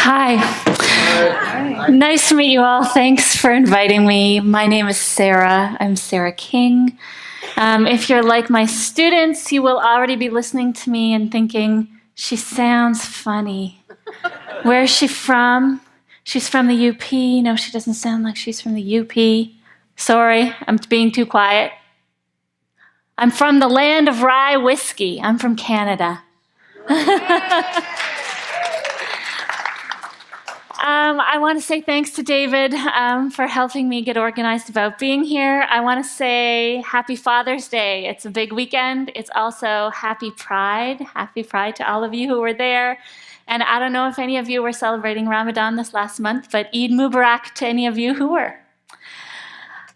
Hi. Nice to meet you all. Thanks for inviting me. My name is Sarah. I'm Sarah King. If you're like my students, you will already be listening to me and thinking, she sounds funny. Where is she from? She's from the UP. No, she doesn't sound like she's from the UP. Sorry, I'm being too quiet. I'm from the land of rye whiskey. I'm from Canada. I want to say thanks to David for helping me get organized about being here. I want to say Happy Father's Day. It's a big weekend. It's also Happy Pride. Happy Pride to all of you who were there. And I don't know if any of you were celebrating Ramadan this last month, but Eid Mubarak to any of you who were.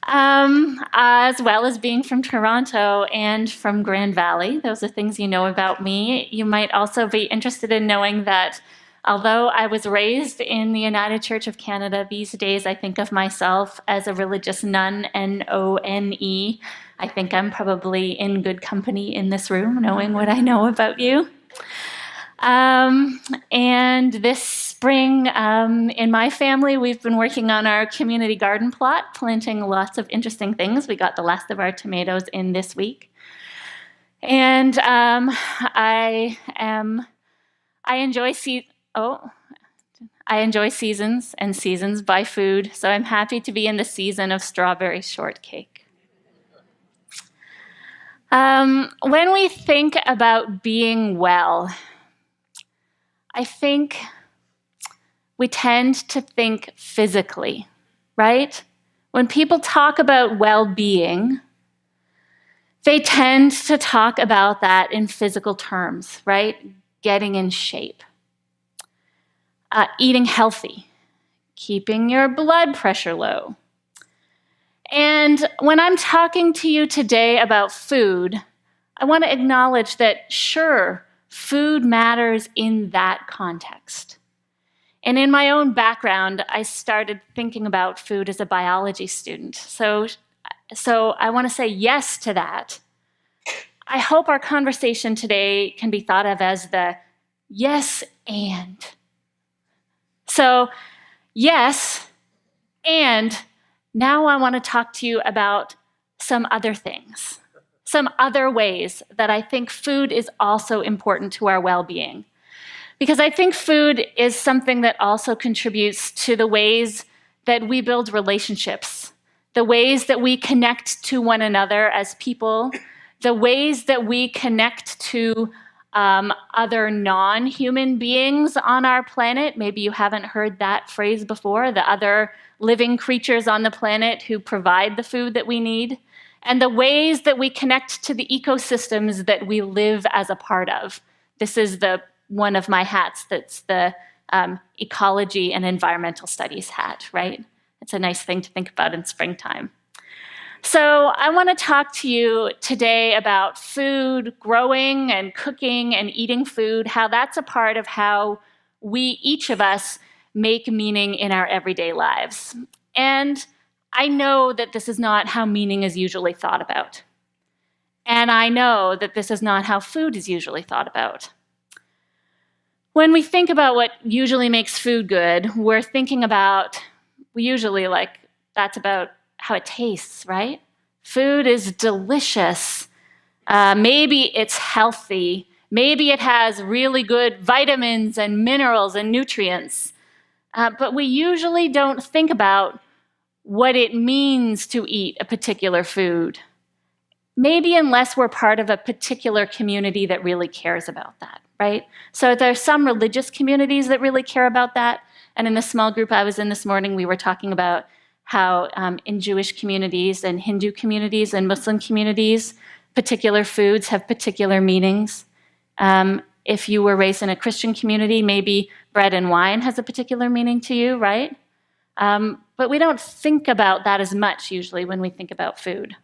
As well as being from Toronto and from Grand Valley. Those are things you know about me. You might also be interested in knowing that although I was raised in the United Church of Canada, these days I think of myself as a religious nun, N-O-N-E. I think I'm probably in good company in this room, knowing what I know about you. And this spring, in my family, we've been working on our community garden plot, planting lots of interesting things. We got the last of our tomatoes in this week. And I enjoy seasons, and seasons buy food, so I'm happy to be in the season of strawberry shortcake. When we think about being well, I think we tend to think physically, right? When people talk about well-being, they tend to talk about that in physical terms, right? Getting in shape, eating healthy, keeping your blood pressure low. And when I'm talking to you today about food, I want to acknowledge that, sure, food matters in that context. And in my own background, I started thinking about food as a biology student. So I want to say yes to that. I hope our conversation today can be thought of as the yes and. So yes, and now I want to talk to you about some other things, some other ways that I think food is also important to our well-being. Because I think food is something that also contributes to the ways that we build relationships, the ways that we connect to one another as people, the ways that we connect to other non-human beings on our planet. Maybe you haven't heard that phrase before, the other living creatures on the planet who provide the food that we need, and the ways that we connect to the ecosystems that we live as a part of. This is one of my hats that's the ecology and environmental studies hat, right? It's a nice thing to think about in springtime. So I want to talk to you today about food, growing and cooking and eating food, how that's a part of how we, each of us, make meaning in our everyday lives. And I know that this is not how meaning is usually thought about. And I know that this is not how food is usually thought about. When we think about what usually makes food good, we're thinking about, that's about how it tastes, right? Food is delicious. Maybe it's healthy. Maybe it has really good vitamins and minerals and nutrients. But we usually don't think about what it means to eat a particular food. Maybe unless we're part of a particular community that really cares about that, right? So there's some religious communities that really care about that. And in the small group I was in this morning, we were talking about how in Jewish communities and Hindu communities and Muslim communities, particular foods have particular meanings. If you were raised in a Christian community, maybe bread and wine has a particular meaning to you, right? But we don't think about that as much usually when we think about food.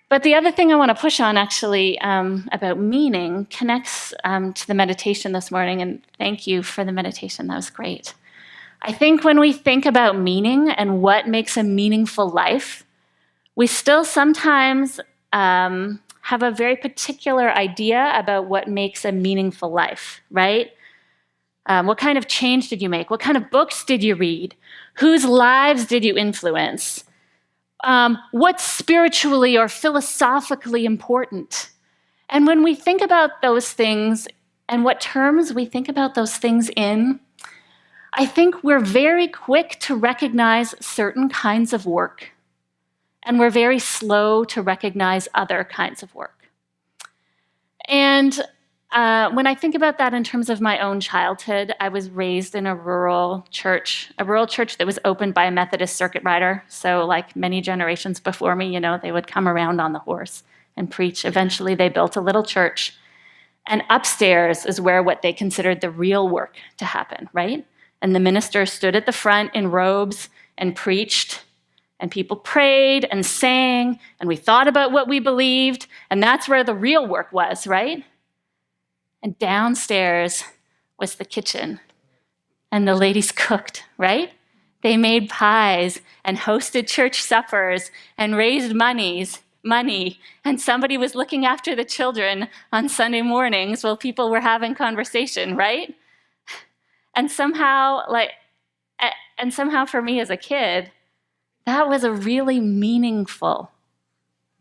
But the other thing I want to push on actually about meaning connects to the meditation this morning, and thank you for the meditation, that was great. I think when we think about meaning and what makes a meaningful life, we still sometimes have a very particular idea about what makes a meaningful life, right? What kind of change did you make? What kind of books did you read? Whose lives did you influence? What's spiritually or philosophically important? And when we think about those things and what terms we think about those things in, I think we're very quick to recognize certain kinds of work, and we're very slow to recognize other kinds of work. And when I think about that in terms of my own childhood, I was raised in a rural church that was opened by a Methodist circuit rider. So like many generations before me, they would come around on the horse and preach. Eventually, they built a little church. And upstairs is where what they considered the real work to happen, right? And the minister stood at the front in robes and preached. And people prayed and sang. And we thought about what we believed. And that's where the real work was, right? And downstairs was the kitchen. And the ladies cooked, right? They made pies and hosted church suppers and raised money, and somebody was looking after the children on Sunday mornings while people were having conversation, right? And somehow for me as a kid, that was a really meaningful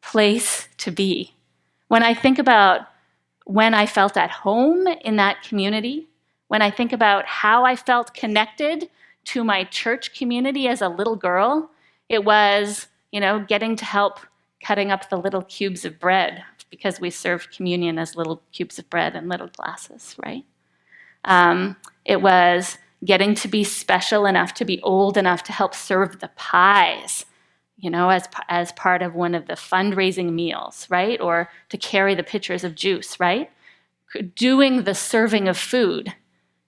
place to be. When I think about when I felt at home in that community, when I think about how I felt connected to my church community as a little girl, it was, getting to help cutting up the little cubes of bread, because we served communion as little cubes of bread in little glasses, right? It was getting to be special enough, to be old enough to help serve the pies, as part of one of the fundraising meals, right? Or to carry the pitchers of juice, right? Doing the serving of food,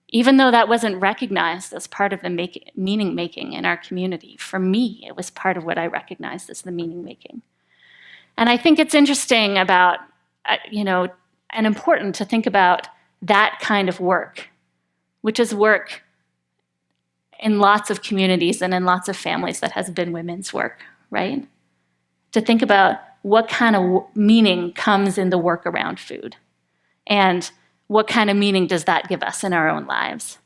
even though that wasn't recognized as part of the meaning making in our community. For me, it was part of what I recognized as the meaning making. And I think it's interesting about, and important to think about that kind of work, which is work in lots of communities and in lots of families that has been women's work, right? To think about what kind of meaning comes in the work around food, and what kind of meaning does that give us in our own lives.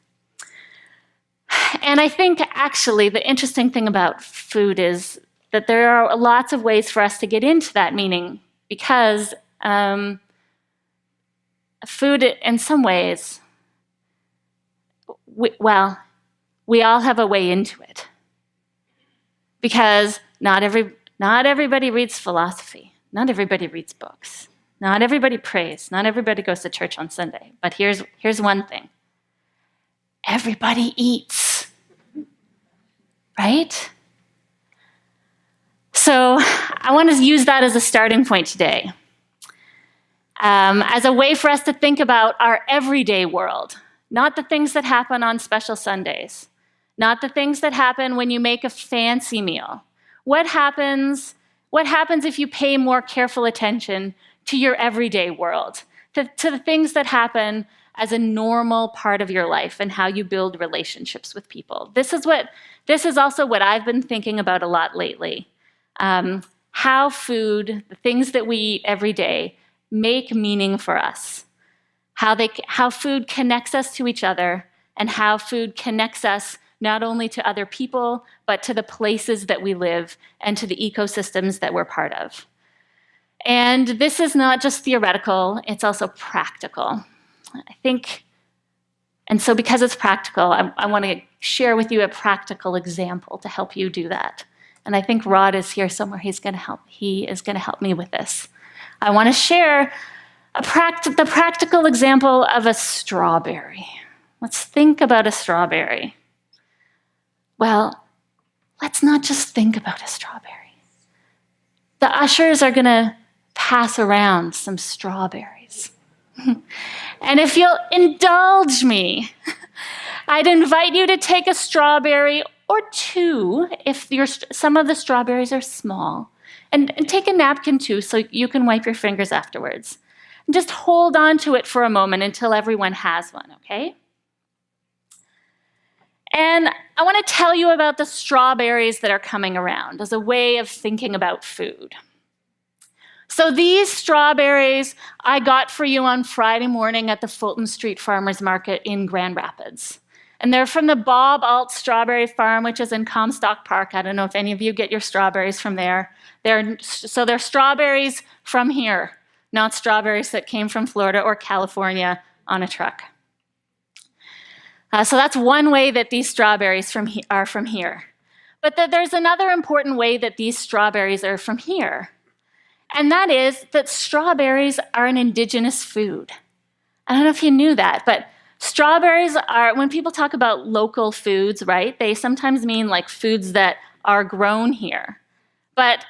And I think actually the interesting thing about food is that there are lots of ways for us to get into that meaning, because food, in some ways, we all have a way into it. Because not everybody reads philosophy. Not everybody reads books. Not everybody prays. Not everybody goes to church on Sunday. But here's one thing. Everybody eats, right? So I want to use that as a starting point today, as a way for us to think about our everyday world, not the things that happen on special Sundays, not the things that happen when you make a fancy meal. What happens if you pay more careful attention to your everyday world, to the things that happen as a normal part of your life and how you build relationships with people? This is also what I've been thinking about a lot lately. How food, the things that we eat every day, make meaning for us. How food connects us to each other, and how food connects us not only to other people, but to the places that we live and to the ecosystems that we're part of. And this is not just theoretical, it's also practical. I think, and so because it's practical, I want to share with you a practical example to help you do that. And I think Rod is here somewhere. He is going to help me with this. I want to share the practical example of a strawberry. Let's think about a strawberry. Well, let's not just think about a strawberry. The ushers are going to pass around some strawberries. And if you'll indulge me, I'd invite you to take a strawberry or two, if some of the strawberries are small, and take a napkin too so you can wipe your fingers afterwards. And just hold on to it for a moment until everyone has one, okay? And I want to tell you about the strawberries that are coming around as a way of thinking about food. So these strawberries I got for you on Friday morning at the Fulton Street Farmers Market in Grand Rapids. And they're from the Bob Alt Strawberry Farm, which is in Comstock Park. I don't know if any of you get your strawberries from there. They're strawberries from here, not strawberries that came from Florida or California on a truck. So that's one way that these strawberries are from here. But there's another important way that these strawberries are from here. And that is that strawberries are an indigenous food. I don't know if you knew that, but strawberries are, when people talk about local foods, right, they sometimes mean like foods that are grown here. But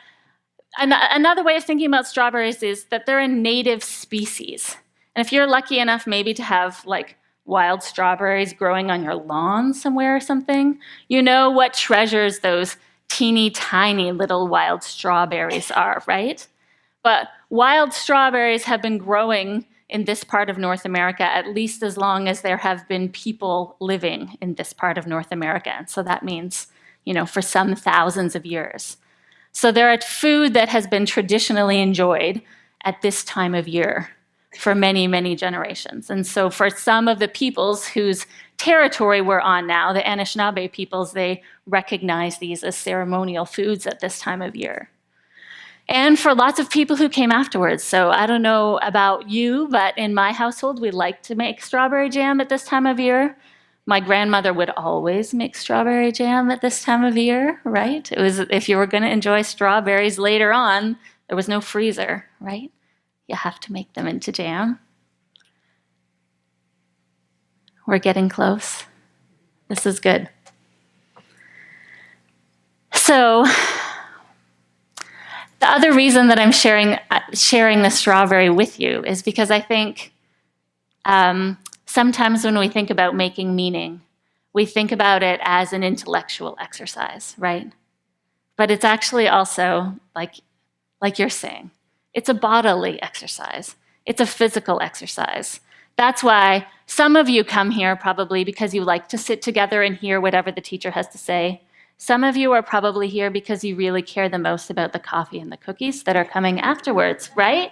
another way of thinking about strawberries is that they're a native species. And if you're lucky enough maybe to have like wild strawberries growing on your lawn somewhere or something, you know what treasures those teeny tiny little wild strawberries are, right? But wild strawberries have been growing in this part of North America at least as long as there have been people living in this part of North America. And so that means, you know, for some thousands of years. So they're a food that has been traditionally enjoyed at this time of year for many, many generations. And so for some of the peoples whose territory we're on now, the Anishinaabe peoples, they recognize these as ceremonial foods at this time of year. And for lots of people who came afterwards. So I don't know about you, but in my household, we like to make strawberry jam at this time of year. My grandmother would always make strawberry jam at this time of year, right? It was, if you were going to enjoy strawberries later on, there was no freezer, right? You have to make them into jam. We're getting close. This is good. So the other reason that I'm sharing the strawberry with you is because I think sometimes when we think about making meaning, we think about it as an intellectual exercise, right? But it's actually also, like you're saying, it's a bodily exercise. It's a physical exercise. That's why some of you come here probably because you like to sit together and hear whatever the teacher has to say. Some of you are probably here because you really care the most about the coffee and the cookies that are coming afterwards, right?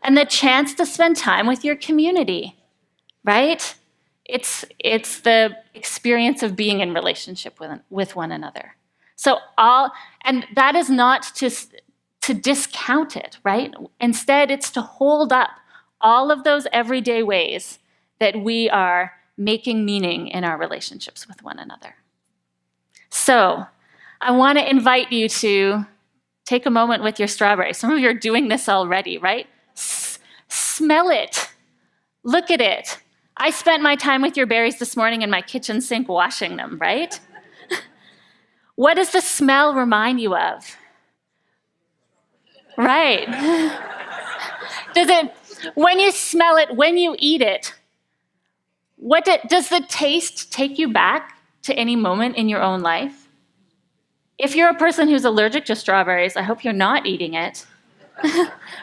And the chance to spend time with your community, right? It's the experience of being in relationship with one another. So and that is not to discount it, right? Instead, it's to hold up all of those everyday ways that we are making meaning in our relationships with one another. So I want to invite you to take a moment with your strawberry. Some of you are doing this already, right? Smell it. Look at it. I spent my time with your berries this morning in my kitchen sink washing them, right? What does the smell remind you of? Right. When you smell it, when you eat it, does the taste take you back to any moment in your own life? If you're a person who's allergic to strawberries, I hope you're not eating it,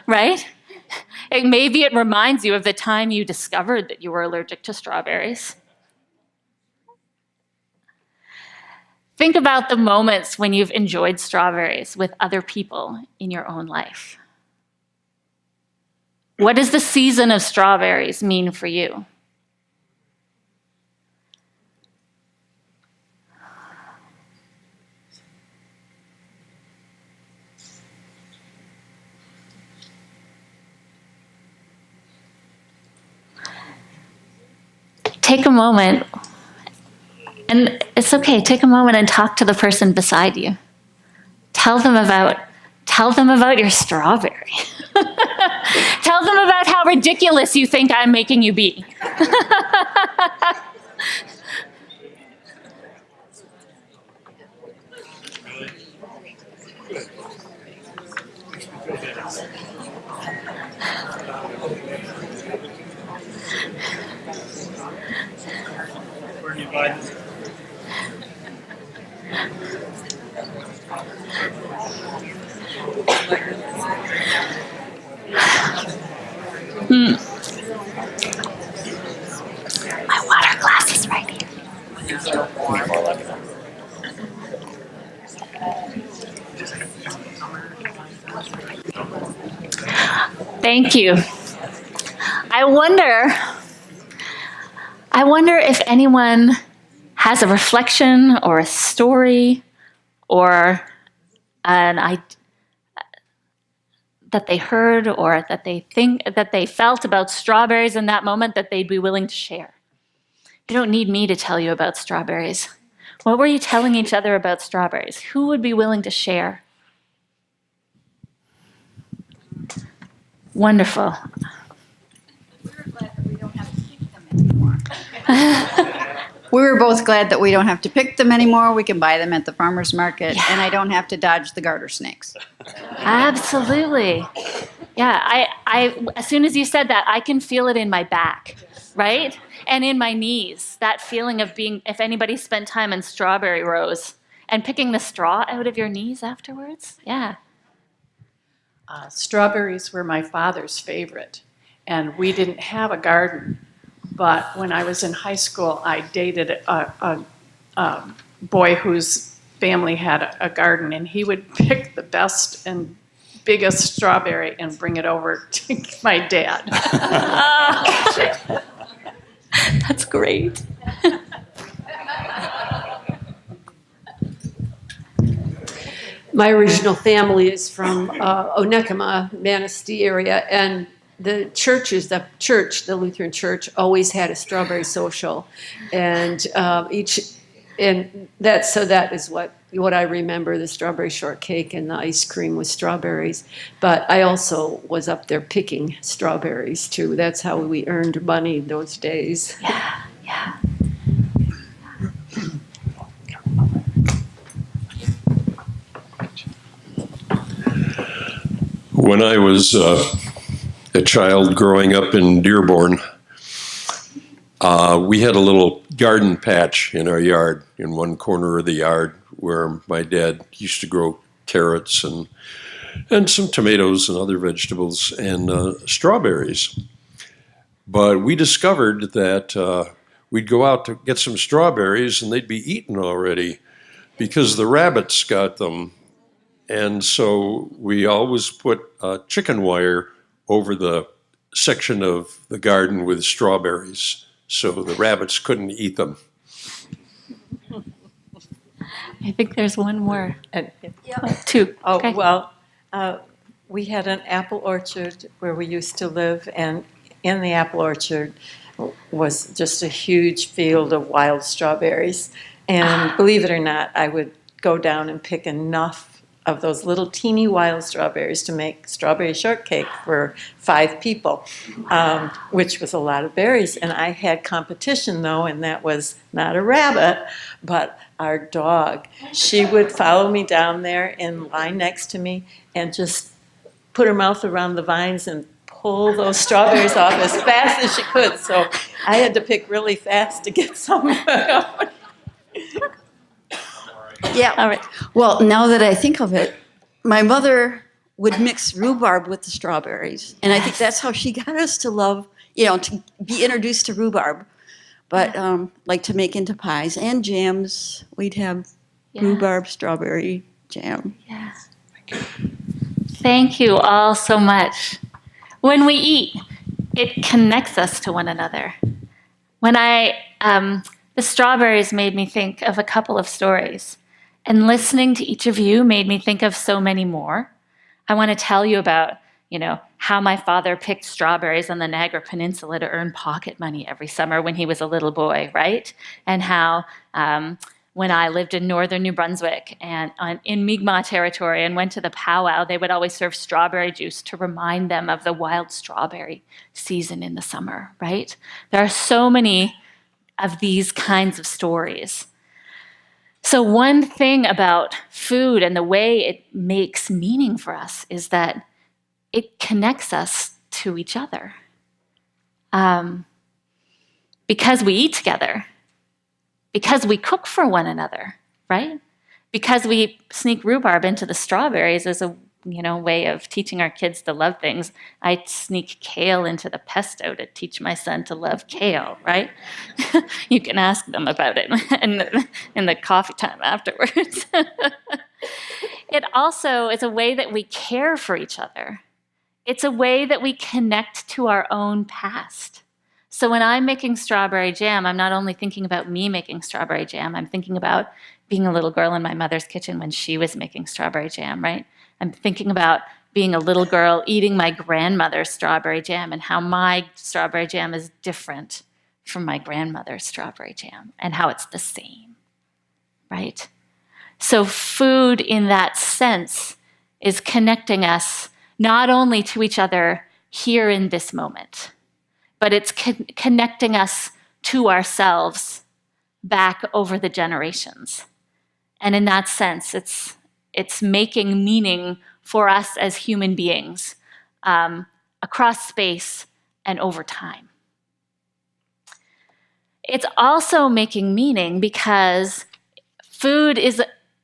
right? Maybe it reminds you of the time you discovered that you were allergic to strawberries. Think about the moments when you've enjoyed strawberries with other people in your own life. What does the season of strawberries mean for you? Take a moment, and it's okay, take a moment and talk to the person beside you. Tell them about your strawberry. Tell them about how ridiculous you think I'm making you be. My water glass is right here. Thank you. I wonder if anyone has a reflection or a story or that they heard or that they felt about strawberries in that moment that they'd be willing to share. You don't need me to tell you about strawberries. What were you telling each other about strawberries? Who would be willing to share? Wonderful. We were both glad that we don't have to pick them anymore. We can buy them at the farmer's market, and I don't have to dodge the garter snakes. Absolutely. Yeah, I as soon as you said that, I can feel it in my back, right? And in my knees, that feeling of being, if anybody spent time in strawberry rows and picking the straw out of your knees afterwards, yeah. Strawberries were my father's favorite, and we didn't have a garden. But when I was in high school, I dated a boy whose family had a garden, and he would pick the best and biggest strawberry and bring it over to my dad. That's great. My original family is from Onekama, Manistee area, and the Lutheran church, always had a strawberry social, and that is what I remember, the strawberry shortcake and the ice cream with strawberries. But I also was up there picking strawberries too. That's how we earned money those days. Yeah, yeah. When I was a child growing up in Dearborn, we had a little garden patch in our yard, in one corner of the yard, where my dad used to grow carrots and some tomatoes and other vegetables and strawberries. But we discovered that we'd go out to get some strawberries and they'd be eaten already because the rabbits got them. And so we always put chicken wire over the section of the garden with strawberries so the rabbits couldn't eat them. I think there's one more. Two. Oh, Okay. well, we had an apple orchard where we used to live, and in the apple orchard was just a huge field of wild strawberries. And believe it or not, I would go down and pick enough of those little teeny wild strawberries to make strawberry shortcake for 5 people, which was a lot of berries. And I had competition, though, and that was not a rabbit, but our dog. She would follow me down there and lie next to me and just put her mouth around the vines and pull those strawberries off as fast as she could. So I had to pick really fast to get some out. Yeah. All right. Well, now that I think of it, my mother would mix rhubarb with the strawberries. And I think that's how she got us to love, to be introduced to rhubarb. But like to make into pies and jams, we'd have rhubarb strawberry jam. Yeah. Thank you all so much. When we eat, it connects us to one another. When the strawberries made me think of a couple of stories, and listening to each of you made me think of so many more. I want to tell you about, how my father picked strawberries on the Niagara Peninsula to earn pocket money every summer when he was a little boy, right? And how when I lived in northern New Brunswick and in Mi'kmaq territory and went to the powwow, they would always serve strawberry juice to remind them of the wild strawberry season in the summer, right? There are so many of these kinds of stories. So one thing about food and the way it makes meaning for us is that it connects us to each other. Because we eat together, because we cook for one another, right? Because we sneak rhubarb into the strawberries as a way of teaching our kids to love things. I sneak kale into the pesto to teach my son to love kale, right? You can ask them about it in the coffee time afterwards. It also is a way that we care for each other. It's a way that we connect to our own past. So when I'm making strawberry jam, I'm not only thinking about me making strawberry jam, I'm thinking about being a little girl in my mother's kitchen when she was making strawberry jam, right? I'm thinking about being a little girl eating my grandmother's strawberry jam and how my strawberry jam is different from my grandmother's strawberry jam and how it's the same, right? So food in that sense is connecting us not only to each other here in this moment, but it's connecting us to ourselves back over the generations. And in that sense, it's making meaning for us as human beings across space and over time. It's also making meaning because food is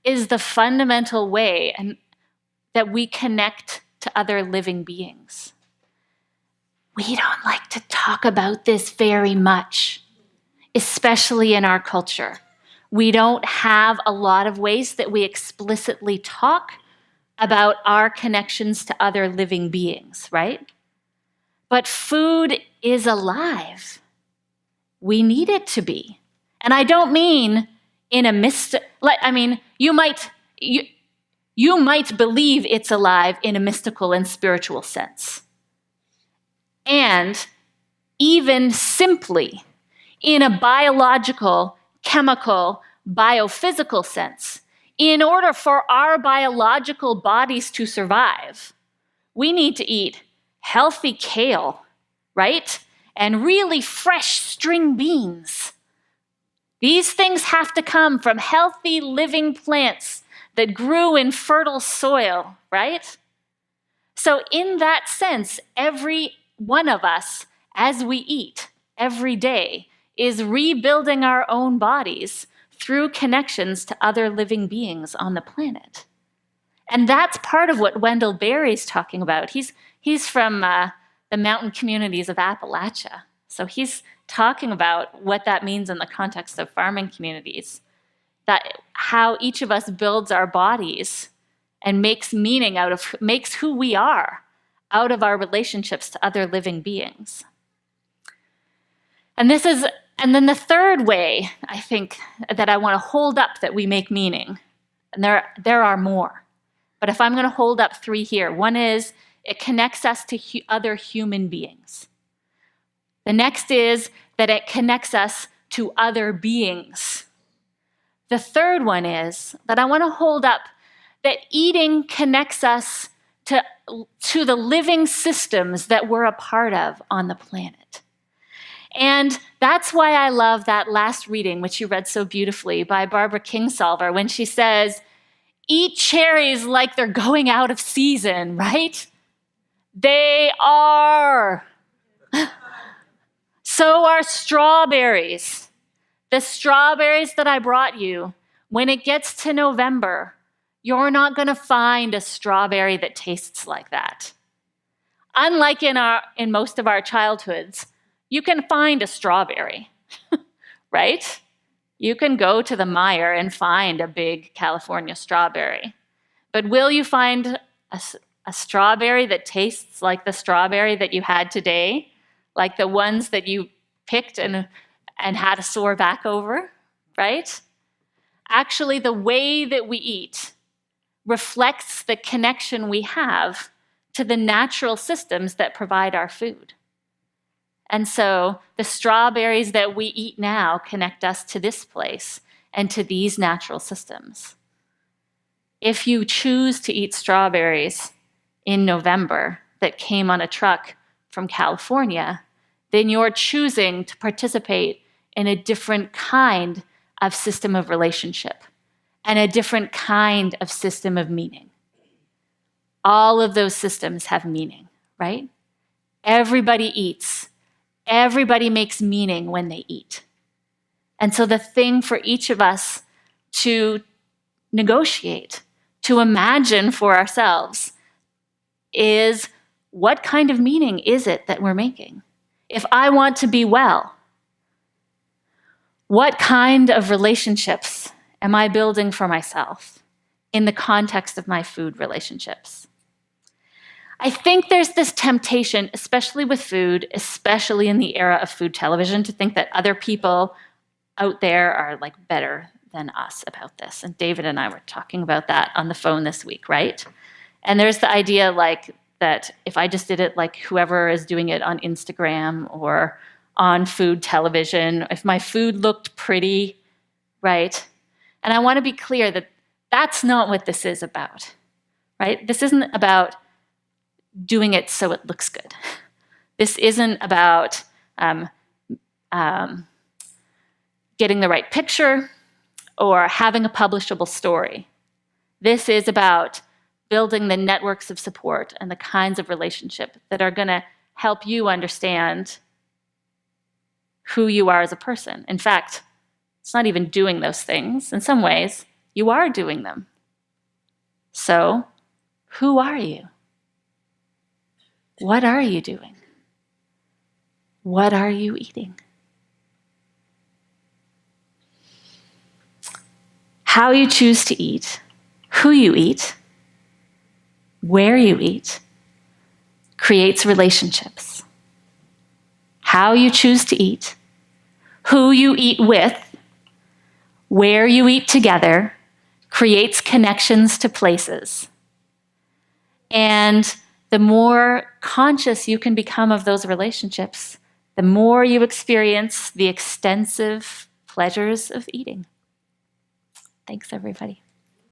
the fundamental way that we connect to other living beings. We don't like to talk about this very much, especially in our culture. We don't have a lot of ways that we explicitly talk about our connections to other living beings, right? But food is alive. We need it to be. And I don't mean in a you might believe it's alive in a mystical and spiritual sense. And even simply in a biological, chemical, biophysical sense, in order for our biological bodies to survive, we need to eat healthy kale, right? And really fresh string beans. These things have to come from healthy living plants that grew in fertile soil, right? So in that sense, every one of us, as we eat every day, is rebuilding our own bodies through connections to other living beings on the planet. And that's part of what Wendell Berry's talking about. He's from the mountain communities of Appalachia. So he's talking about what that means in the context of farming communities, that how each of us builds our bodies and makes who we are out of our relationships to other living beings. And then the third way, I think, that I want to hold up that we make meaning, and there are more, but if I'm going to hold up three here, one is it connects us to other human beings. The next is that it connects us to other beings. The third one is that I want to hold up that eating connects us to the living systems that we're a part of on the planet. And that's why I love that last reading, which you read so beautifully, by Barbara Kingsolver, when she says, eat cherries like they're going out of season, right? They are. So are strawberries. The strawberries that I brought you, when it gets to November, you're not going to find a strawberry that tastes like that. Unlike in most of our childhoods, you can find a strawberry, right? You can go to the Meijer and find a big California strawberry. But will you find a strawberry that tastes like the strawberry that you had today? Like the ones that you picked and had a sore back over, right? Actually, the way that we eat reflects the connection we have to the natural systems that provide our food. And so the strawberries that we eat now connect us to this place and to these natural systems. If you choose to eat strawberries in November that came on a truck from California, then you're choosing to participate in a different kind of system of relationship and a different kind of system of meaning. All of those systems have meaning, right? Everybody eats. Everybody makes meaning when they eat. And so the thing for each of us to negotiate, to imagine for ourselves, is what kind of meaning is it that we're making? If I want to be well, what kind of relationships am I building for myself in the context of my food relationships? I think there's this temptation, especially with food, especially in the era of food television, to think that other people out there are like better than us about this. And David and I were talking about that on the phone this week, right? And there's the idea like that if I just did it like whoever is doing it on Instagram or on food television, if my food looked pretty, right? And I want to be clear that that's not what this is about, right? This isn't about doing it so it looks good. This isn't about getting the right picture or having a publishable story. This is about building the networks of support and the kinds of relationship that are going to help you understand who you are as a person. In fact, it's not even doing those things. In some ways, you are doing them. So, who are you? What are you doing? What are you eating? How you choose to eat, who you eat, where you eat, creates relationships. How you choose to eat, who you eat with, where you eat together, creates connections to places. And the more conscious you can become of those relationships, the more you experience the extensive pleasures of eating. Thanks, everybody.